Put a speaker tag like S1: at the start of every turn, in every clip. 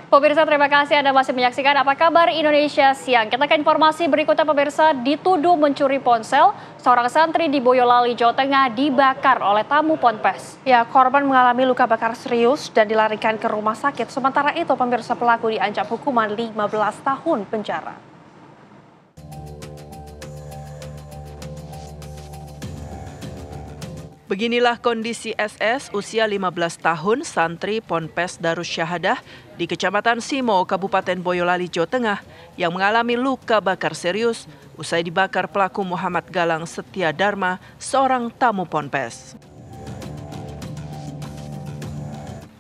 S1: Pemirsa, terima kasih Anda masih menyaksikan Apa Kabar Indonesia Siang. Kita ke informasi berikutnya, pemirsa. Dituduh mencuri ponsel, seorang santri di Boyolali, Jawa Tengah dibakar oleh tamu ponpes.
S2: Ya, korban mengalami luka bakar serius dan dilarikan ke rumah sakit. Sementara itu, pemirsa, pelaku diancam hukuman 15 tahun penjara.
S3: Beginilah kondisi SS usia 15 tahun santri Ponpes Darus Syahadah di Kecamatan Simo, Kabupaten Boyolali, Jawa Tengah yang mengalami luka bakar serius usai dibakar pelaku Muhammad Galang Setia Dharma, seorang tamu Ponpes.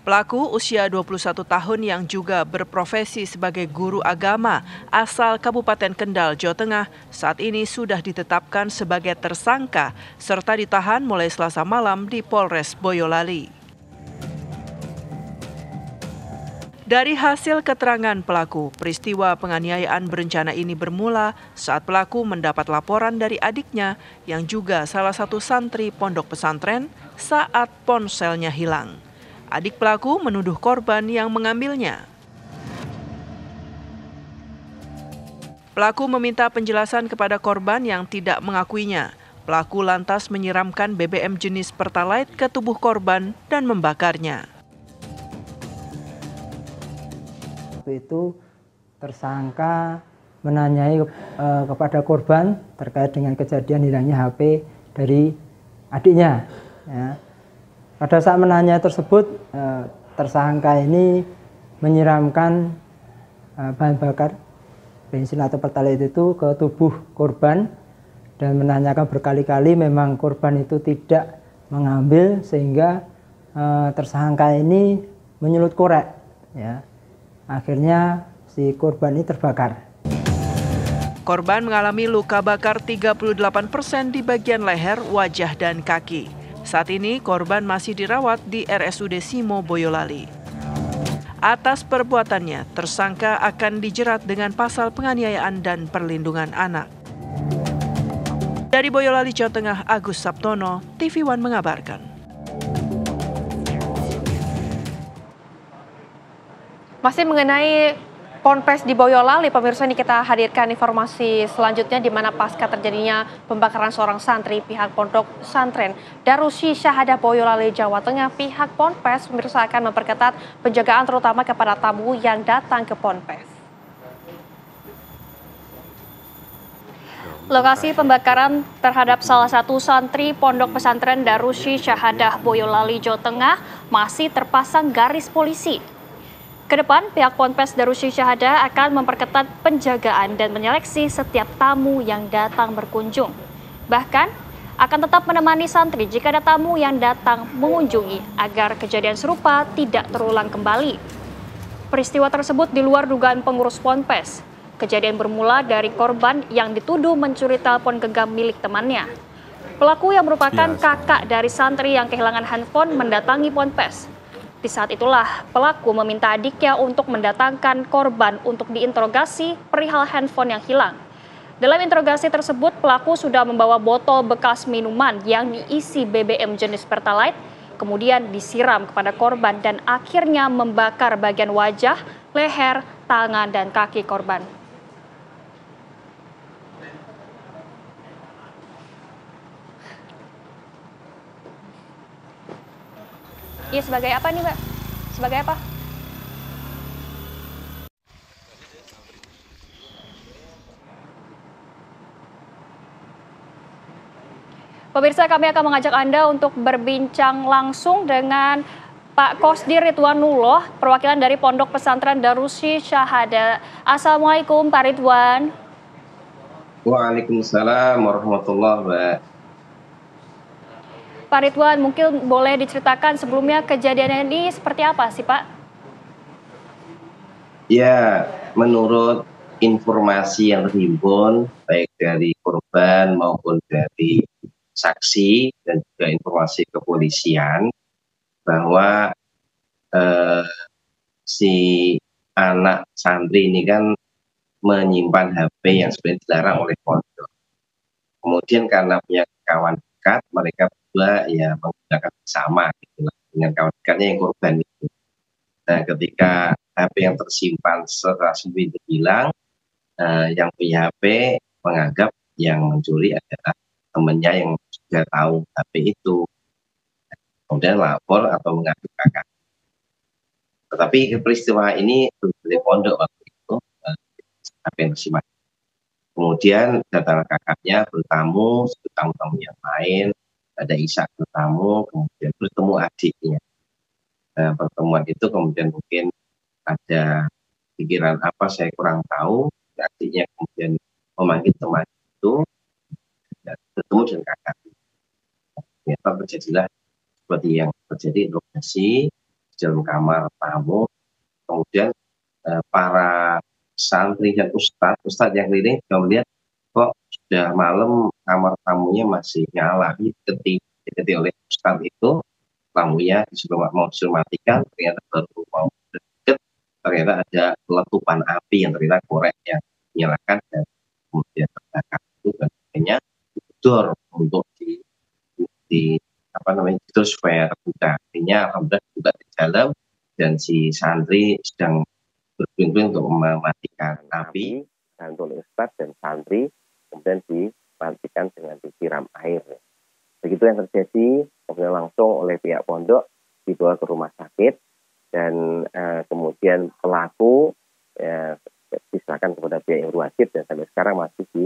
S3: Pelaku usia 21 tahun yang juga berprofesi sebagai guru agama asal Kabupaten Kendal, Jawa Tengah, saat ini sudah ditetapkan sebagai tersangka serta ditahan mulai Selasa malam di Polres Boyolali. Dari hasil keterangan pelaku, peristiwa penganiayaan berencana ini bermula saat pelaku mendapat laporan dari adiknya yang juga salah satu santri pondok pesantren saat ponselnya hilang. Adik pelaku menuduh korban yang mengambilnya. Pelaku meminta penjelasan kepada korban yang tidak mengakuinya. Pelaku lantas menyiramkan BBM jenis Pertalite ke tubuh korban dan membakarnya.
S4: Waktu itu tersangka menanyai kepada korban terkait dengan kejadian hilangnya HP dari adiknya. Ya. Pada saat menanya tersebut, tersangka ini menyiramkan bahan bakar bensin atau pertalite itu ke tubuh korban dan menanyakan berkali-kali memang korban itu tidak mengambil sehingga tersangka ini menyulut korek. Ya. Akhirnya si korban ini terbakar.
S3: Korban mengalami luka bakar 38% di bagian leher, wajah, dan kaki. Saat ini korban masih dirawat di RSUD Simo, Boyolali. Atas perbuatannya, tersangka akan dijerat dengan pasal penganiayaan dan perlindungan anak. Dari Boyolali, Jawa Tengah, Agus Sabtono, TV One mengabarkan.
S2: Masih mengenai Ponpes di Boyolali, pemirsa, ini kita hadirkan informasi selanjutnya di mana pasca terjadinya pembakaran seorang santri pihak pondok pesantren Darus Syahadah Boyolali, Jawa Tengah, pihak Ponpes pemirsa akan memperketat penjagaan terutama kepada tamu yang datang ke Ponpes.
S1: Lokasi pembakaran terhadap salah satu santri pondok pesantren Darus Syahadah Boyolali, Jawa Tengah masih terpasang garis polisi. Kedepan, pihak Ponpes Darus Syahadah akan memperketat penjagaan dan menyeleksi setiap tamu yang datang berkunjung. Bahkan, akan tetap menemani santri jika ada tamu yang datang mengunjungi agar kejadian serupa tidak terulang kembali. Peristiwa tersebut di luar dugaan pengurus Ponpes. Kejadian bermula dari korban yang dituduh mencuri telepon genggam milik temannya. Pelaku yang merupakan kakak dari santri yang kehilangan handphone mendatangi Ponpes. Di saat itulah pelaku meminta adiknya untuk mendatangkan korban untuk diinterogasi perihal handphone yang hilang. Dalam interogasi tersebut, pelaku sudah membawa botol bekas minuman yang diisi BBM jenis Pertalite, kemudian disiram kepada korban dan akhirnya membakar bagian wajah, leher, tangan, dan kaki korban. Iya, sebagai apa nih, Mbak? Sebagai apa? Pemirsa, kami akan mengajak Anda untuk berbincang langsung dengan Pak Kosdir Ridwanullah, perwakilan dari Pondok Pesantren Darus Syahadah. Assalamualaikum, Pak Ridwan.
S5: Waalaikumsalam warahmatullahi wabarakatuh.
S1: Pak Ridwan, mungkin boleh diceritakan sebelumnya kejadian ini seperti apa sih, Pak?
S5: Ya, menurut informasi yang terhimpun, baik dari korban maupun dari saksi dan juga informasi kepolisian, bahwa si anak santri ini kan menyimpan HP yang sebenarnya dilarang oleh pondok. Kemudian karena punya kawan dekat, mereka berdua ya menggunakan bersama gitu, dengan kawan dekatnya yang korban itu. Nah, ketika HP yang tersimpan secara sembunyi itu hilang, yang punya HP menganggap yang mencuri adalah temannya yang sudah tahu HP itu, kemudian lapor atau mengadu kakak. Tetapi peristiwa ini bergulir pondok waktu itu, HP yang tersimpan. Kemudian datang kakaknya bertamu, tamu-tamu yang lain, ada Isa bertamu, kemudian bertemu adiknya. Nah, pertemuan itu kemudian mungkin ada pikiran apa saya kurang tahu, adiknya kemudian memanggil teman itu dan bertemu dengan kakak. Ternyata terjadilah seperti yang terjadi lokasi di dalam kamar tamu, kemudian para santri dan ustadz yang keliling juga melihat kok sudah malam kamar tamunya masih nyala. Ketika oleh ustadz itu lampunya mau disuruh matikan, ternyata baru mau deket, ternyata ada letupan api yang ternyata korek yang menyalakan dan kemudian terbakar itu, dan akhirnya didor untuk di apa namanya itu supaya terbuka. Akhirnya alhamdulillah juga di dalam dan si santri sedang berkeliling untuk mematikan api, dan oleh ustadz dan santri kemudian dimatikan dengan disiram air. Begitu yang terjadi, kemudian langsung oleh pihak pondok dibawa ke rumah sakit dan kemudian pelaku diserahkan kepada pihak yang berwajib dan sampai sekarang masih di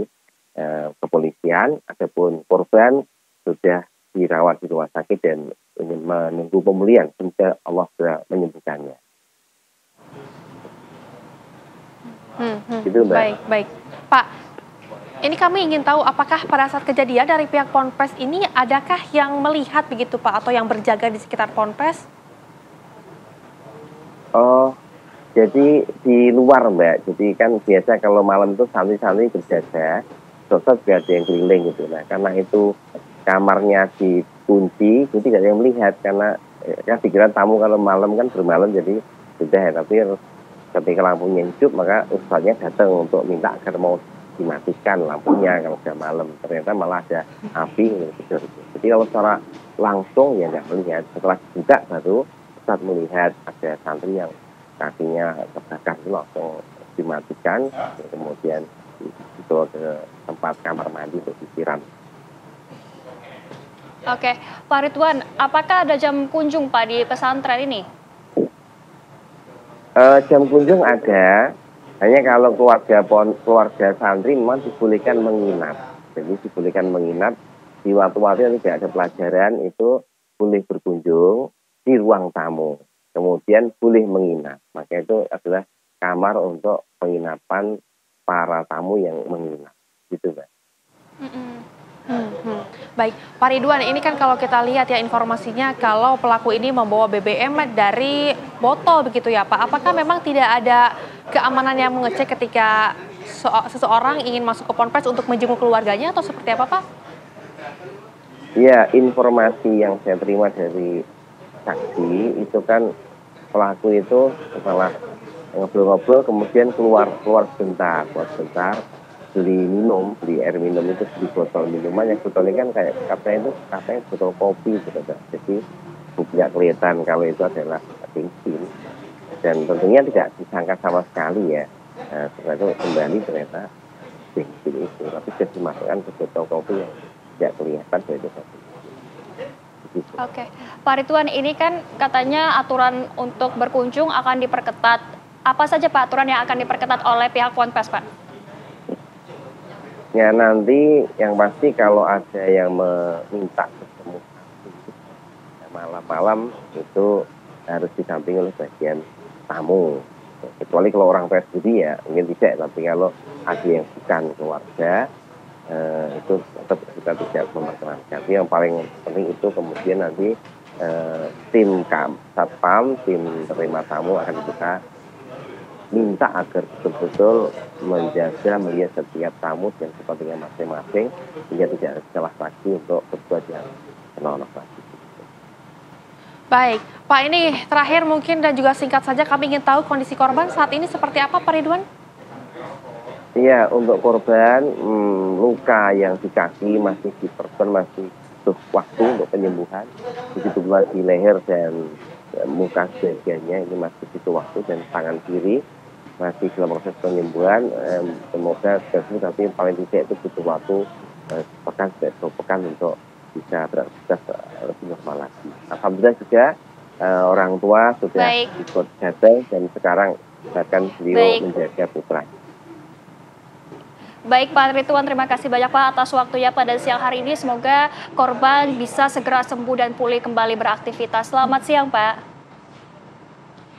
S5: kepolisian. Adapun korban sudah dirawat di rumah sakit dan ingin menunggu pemulihan sehingga Allah sudah menyembuhkannya. Gitu, Mbak.
S2: Baik. Pak, ini kami ingin tahu apakah pada saat kejadian dari pihak Ponpes ini adakah yang melihat begitu Pak atau yang berjaga di sekitar Ponpes?
S5: Oh, jadi di luar Mbak. Jadi kan biasa kalau malam itu santri-santri berjaga, sosok juga ada yang keliling gitu. Nah, karena itu kamarnya dikunci, jadi tidak ada yang melihat karena ya pikiran tamu kalau malam kan bermalam jadi sudah ya, tapi ketika lampunya hidup maka ustadznya datang untuk minta agar mau dimatikan lampunya kalau sudah malam, ternyata malah ada api gitu. Jadi kalau secara langsung ya nggak melihat, setelah dibuka baru ustadz melihat ada santri yang kakinya terbakar itu langsung dimatikan, kemudian dibawa ke tempat kamar mandi untuk disiram.
S1: Oke, Pak Ridwan, apakah ada jam kunjung Pak di pesantren ini?
S5: Jam kunjung ada, hanya kalau keluarga santri memang dibolehkan menginap. Jadi dibolehkan menginap di waktu-waktu yang tidak ada pelajaran itu boleh berkunjung di ruang tamu. Kemudian boleh menginap. Maka itu adalah kamar untuk penginapan para tamu yang menginap. Gitu, Mbak.
S2: Baik, Pak Ridwan, ini kan kalau kita lihat ya informasinya kalau pelaku ini membawa BBM dari botol begitu ya Pak. Apakah memang tidak ada keamanan yang mengecek ketika seseorang ingin masuk ke Ponpes untuk menjenguk keluarganya atau seperti apa Pak?
S5: Ya, informasi yang saya terima dari saksi itu kan pelaku itu setelah ngobrol-ngobrol kemudian keluar sebentar. Beli air minum itu di botol minuman, yang botolnya kan katanya botol kopi gitu. Jadi tidak kelihatan kalau itu adalah bensin dan tentunya tidak disangka sama sekali ya. Setelah itu kembali ternyata bensin itu, tapi sudah dimasukkan ke botol kopi yang tidak kelihatan bahwa itu bensin.
S1: Oke, Pak Ridwan, ini kan katanya aturan untuk berkunjung akan diperketat. Apa saja Pak aturan yang akan diperketat oleh pihak Ponpes Pak?
S5: Ya nanti yang pasti kalau ada yang meminta ketemu malam-malam itu harus didampingi oleh bagian tamu. Kecuali kalau orang tua sendiri ya mungkin tidak, tapi kalau ada yang bukan keluarga itu tetap kita tidak memperkenankan. Tapi yang paling penting itu kemudian nanti tim satpam, tim terima tamu akan kita minta agar betul-betul menjaga melihat setiap tamu dan kepentingan masing-masing sehingga tidak ada celah lagi untuk berbuat yang senonoh lagi.
S2: Baik, Pak, ini terakhir mungkin dan juga singkat saja kami ingin tahu kondisi korban saat ini seperti apa Pak Ridwan?
S5: Iya, untuk korban luka yang di kaki masih butuh waktu untuk penyembuhan, begitu pula di leher dan
S6: muka sebagiannya ini masih butuh waktu, dan tangan kiri masih dalam proses penyembuhan. Semoga sembuh, tapi paling tidak itu butuh waktu sepekan sampai 2 pekan untuk bisa beraktivitas lebih normal lagi. Alhamdulillah juga orang tua sudah ikut datang, dan sekarang bahkan beliau menjaga putra.
S1: Baik Pak Rituan, terima kasih banyak Pak atas waktunya pada siang hari ini. Semoga korban bisa segera sembuh dan pulih kembali beraktivitas. Selamat siang Pak.